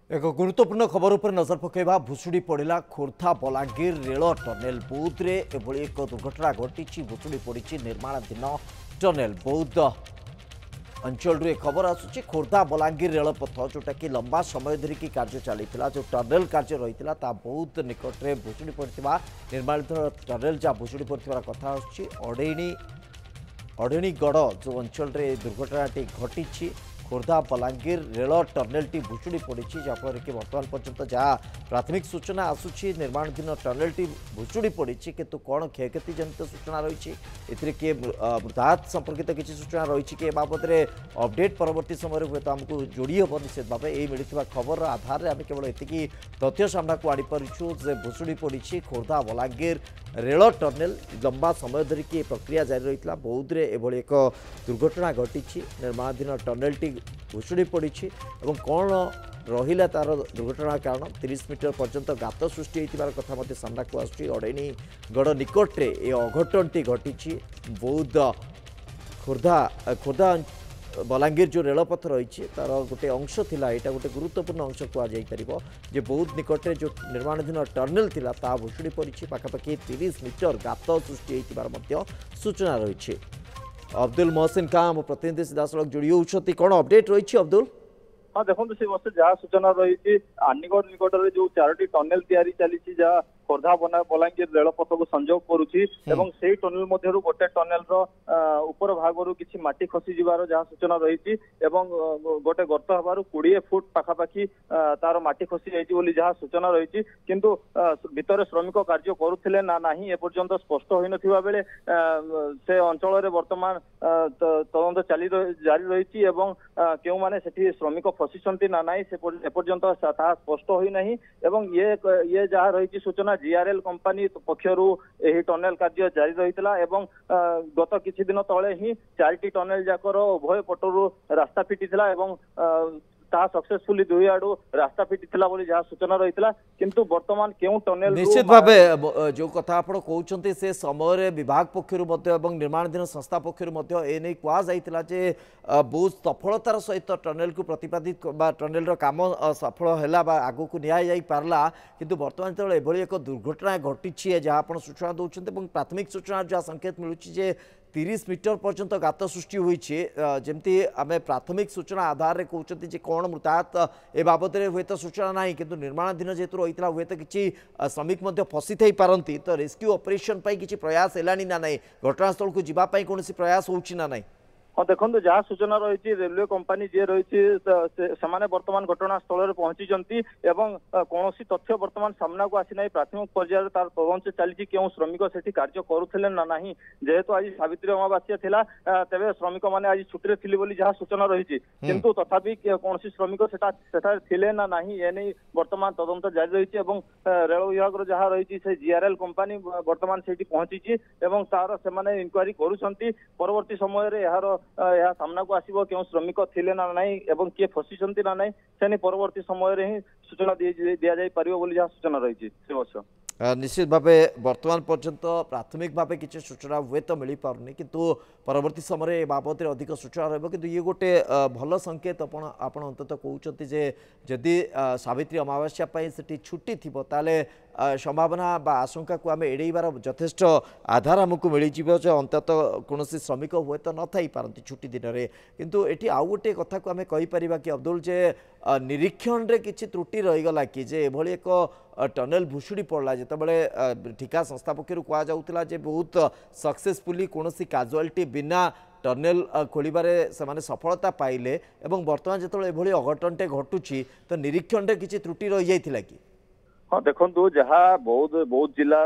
एक गुरुत्वपूर्ण खबर उपर नजर पकेबा भुशुड़ी पड़ा खोर्धा बलांगीर रेल टनेल बौद्धे एभली एक दुर्घटना घटी भुशुड़ी पड़ी निर्माणाधीन टनेल बौद्ध अंचल खबर आसूची खोर्धा बलांगीर रेलपथ जोटा कि लंबा समय धरिकी कार्य चली जो टनेल कार्य रही बौद्ध निकट में भुशुड़ी पड़ा निर्माणाधीन टनेल जहाँ भुशुड़ी पड़ा कथा अड़ेणीगढ़ जो अंचल दुर्घटनाटी घटी खोर्धा बलांगीर रेल टनेलटी भुशुड़ी पड़ी जहाँफल कि बर्तमान पर्यंत जहाँ प्राथमिक सूचना आसूची निर्माणाधीन टनेलटी भुशुड़ी पड़ी किंतु कौन क्षयक्षति जनित सूचना रही किए मृताहत संपर्कित किसी सूचना रही कि बाबद में अपडेट परवर्ती समय हूँ तो आमको जोड़ी हम निश्चित भाव ये मिलता खबर आधार में आम केवल एति तथ्य सामना को आनीपरिछु जे भुशुड़ी पड़ी खोर्धा बलांगीर रेल टनेल लंबा समय धरिकी प्रक्रिया जारी रही है बौद्धे एभली एक दुर्घटना घटी निर्माणाधीन टनेलटी भुशुड़ी पड़ी कौन रहा तार दुर्घटना कारण 30 मीटर पर्यंत गात सृष्टि होती कथा मत सामना को अड़ेणीगढ़ निकट में ये अघटनटी घटी बौद्ध खोर्धा बलांगीर जो रेलपथ रही तार गोटे अंश थिला यहाँ गोटे गुरुत्वपूर्ण अंश कहुपर बौद्ध निकट में जो निर्माणाधीन टनेल थिला ता भुशुड़ी पड़ी पाखापाखि 30 मीटर गात सृष्टि होती सूचना रही अब्दुल मोहसिन खान प्रतिनिधि सीधासलख जोड़ी होती कौन अपडेट रही अब्दुल। हाँ देखो से बस जहाँ सूचना रही आनीगढ़ निकट में जो 4टी टनेल तैयारी चली जहाँ खोर्धा बलांगीर रेलपथ को संजोग करुच्ची से टनेल मध्य गोटे टनेल ऊपर भाग किसी माटी खसी जबार जहाँ सूचना रही गोटे गर्त हबार 20 फुट पाखापाखि तार माटी खसी जाइए जहाँ सूचना रही किंतु भितर श्रमिक कार्य करुले ना नहीं एपर्यंत स्पष्ट हो नथिबा बेले से अंचल में वर्तमान तदंत जारी रही क्यों माने सेठी श्रमिक फसी ना नहीं एपर्यंत स्पष्ट होना ये जहाँ रही सूचना जीआरएल कंपनी पक्षरु एही टनेल कार्य जारी रही गत किछि दिन तले ही 4टी टनेल जाकर उभय पटरु रास्ता फिटिथिला सक्सेसफुली दुई आड़ू रास्ता फिटिथिला बोली जहाँ सूचना रही किंतु वर्तमान क्यों टनेल निश्चित भाव जो कथा आप कहते से समय विभाग पक्षर निर्माणाधीन संस्था पक्षर एने कहुला बहुत सफलतार सहित टनेल को प्रतिपादित टनेल काम सफल है आग को नि पारला किंतु वर्तमान जो एभली एक दुर्घटना घटी जहाँ आप सूचना दौरान प्राथमिक सूचना जहाँ संकेत मिलूँ 30 मीटर पर्यंत गात सृष्टि होती जमती आम प्राथमिक सूचना आधार में कहते कौन मृताहत ए बाबद में हुए तो सूचना ना कि निर्माणाधीन जेहतु रही है हुए तो किसी श्रमिक फसी थी पारती तो रेस्क्यू ऑपरेशन किसी प्रयास है ना ना घटनास्थल को जावाई कौन प्रयास होना ना। हाँ देखो जहाँ सूचना रही रेलवे कंपनी जी रही वर्तमान घटनास्थल में पहुंची कौन तथ्य वर्तमान सामना को आसी ना प्राथमिक पर्यायर तार तदंत चली क्यों श्रमिक से कार्य करुले ना नहीं जेहेतु आज सावित्री अमावास्या थिला तेरे श्रमिक मैंने आज छुट्टी थी जहाँ सूचना रही किंतु तथापि कौन श्रमिक थिले ना नहीं एने वर्तमान तदंत जारी रही रेल विभाग जहाँ रही से जीआरएल कंपनी वर्तमान से पहुंची तार से इनक्वारी करुँच परवर्ती समय यार यह सामना को आसीबो क्यों श्रमिक थिले ना नहीं एवं किए फसी ना नहीं से परवर्ती समय ही सूचना दि जाई परिबो बोली जहाँ सूचना रही निश्चित भाव वर्तमान पर्यंत प्राथमिक भाव किसी सूचना हुए तो मिल पारनी किंतु परवर्ती समय बाबद अधिक सूचना रही ये गोटे भल संकेत आपण अंततः कहते जे जदि सावित्री अमावास्या से छुट्टी थी ताले संभावना बा आशंका को आम एड़ाइबार यथेष्ट आधार आमको मिल अंतत कौन श्रमिक हुए तो न थी पारती छुट्टी दिन में किंतु ये आउ गोटे कथा को आम कहीपर कि अब्दुल जे निरीक्षण रे किसी त्रुटि रहीगला कि एभली एक टनेल भुशुड़ी पड़ा जिते ठिका संस्था पक्षर कहुला बहुत सक्सेसफुली कौन काजुआलिटी बिना टनेल खोलिबारे से सफलता पाइले एवं वर्तमान जो एभली अघटनटे घटुची तो निरीक्षण रे किसी त्रुटि रही जाइथिला कि। हाँ देखो जहाँ बौद्ध जिला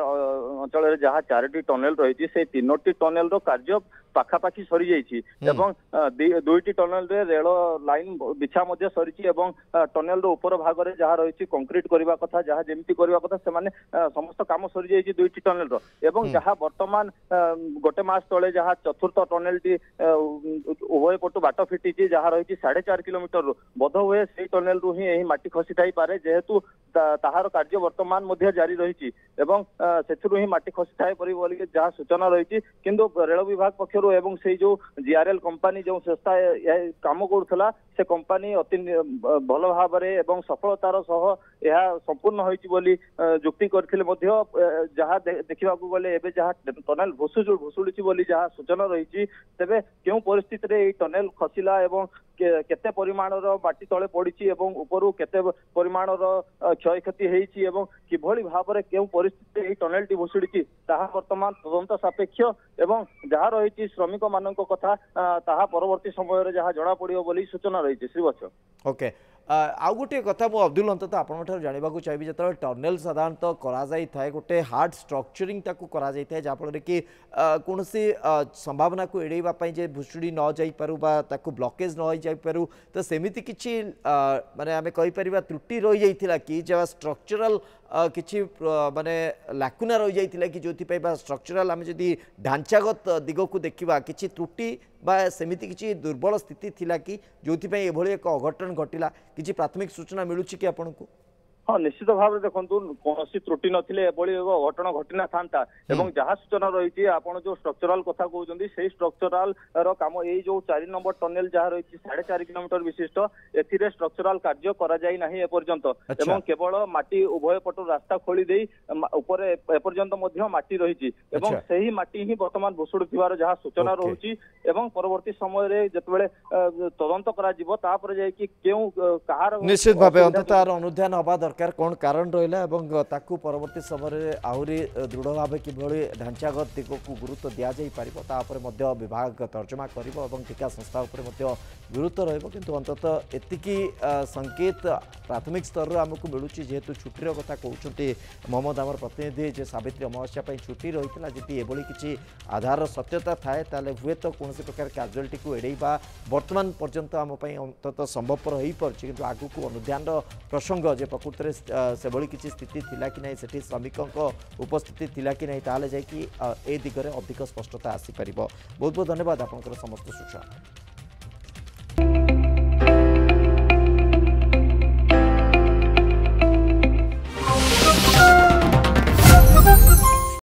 अंचल जहाँ 4टी टनेल रही से 3टी टनेल कार्य पाखापाखि सरी जाइए 2टी टनेल रेल लाइन बिछा सरी टनेल ऊपर भाग में जहाँ रही कंक्रीट करने कथा जहाँ जमी करने कथा से समस्त काम सरी जाइए 2टी टनेल जहाँ वर्तमान गोटे मास तले जहाँ चतुर्थ टनेल टी उभय पटु बाट फिटी जहाँ रही 4.5 किलोमीटर बोध हुए से टनेल रु ही माटी खसी थाई पारे जेहेतु ताहार कार्य वर्तमान जारी रही से माटी खसी थाई पड़ी जहाँ सूचना रही किंतु रेल विभाग पक्ष पक्षर एवं से जो जीआरएल कंपनी जो संस्था काम करुला से कंपनी अति भल भाव एवं सफलतार सह यह संपूर्ण होइछि बोली जुक्ति करथिले मध्य जहाँ देखा गले एबे जहाँ टनेल भुसुड़ी बोली जहाँ सूचना रही तेबे क्यों परिस्थिति रे टनेल खसिला एवं केते परिमाणर माटी तले पड़ी एवं उपरू केते परिमाणर क्षय क्षति हेछि एवं किभली भाव केउ परिस्थिति एही टनेलटी भुसुड़ी ताहा वर्तमान तदंत सापेक्ष एवं जहाँ रही श्रमिक मानक कथा ताहा परवर्ती समय जहाँ जना पड़ियो बोली सूचना रही श्रीवत्स। ओके आउ गोटे कथा मु अब्दुल अंतत आपन जानवा चाहिए जो टनेल साधारणतः करा गोटे हार्ड स्ट्रक्चरिंग करा जहाँफल कि कौन संभावना को एड़ाई जे भुसुड़ी न जापरू ब्लकेज न जापरू तो सेमती किसी माने आम कहीपर त्रुटि रही जाता कि जहाँ स्ट्रक्चरल किसी माने लाकुना रही जाता कि जो स्ट्रक्चरल आम जदि ढांचागत दिग को देखा कि त्रुटि बा सेमिति किसी दुर्बल स्थिति थिला कि जो एक अघटन घटिला किसी प्राथमिक सूचना मिलूँ कि आपन को? हाँ निश्चित भाव देखु कौन त्रुटि नथिले घटना घटी ना था एवं जहाँ सूचना रही आपड़ जो स्ट्रक्चराल कथा कहते से स्ट्रक्चराल काम ये जो 4 नंबर टनेल जहाँ रही 4.5 किलोमीटर विशिष्ट ए स्ट्रक्चराल कार्य करा जाई नाही एपर्यंत एवं केवल माटी उभय पट रास्ता खोली दे ऊपर एपर्यंत माटी रही एवं सही माटी ही वर्तमान भुसुड़ुथिबार जहाँ सूचना रही एवं परवर्ती समय जितेबाला तदंत करा जाइकी केउ कहार निश्चित भाव अंततः अनुध्यान हवा दरकार कौन कारण रहा ताकू परवर्ती समय आहरी दृढ़ भाव किभली ढांचागत दिग को गुरुत्व दि जापर विभाग तर्जमा कर टीका संस्था उपर गुरुत्व रु अंततः एतिकी संकेत प्राथमिक स्तर आमको मिलूँ जेहेतु छुट्टीर कथा कहते मोहम्मद आमर प्रतिनिधि जे सावित्री अमावस्या छुट्टी रही है जदि एभली किसी आधार सत्यता थाए ताले हुए तो कौन प्रकार कैजुआलिटी को एड़ेबा वर्तमान पर्यंत आम अंततः संभवपर हो पार्टी कि आगू को अनुध्यान प्रसंग जे प्रकृत से भली किसी स्थिति थिला कि नहीं सेठी श्रमिकों उपस्थिति थिला कि नहीं ताले जाइकी ए दिगरे अधिक स्पष्टता आसी परिबो। बहुत बहुत धन्यवाद आपनकर समस्त सूचना।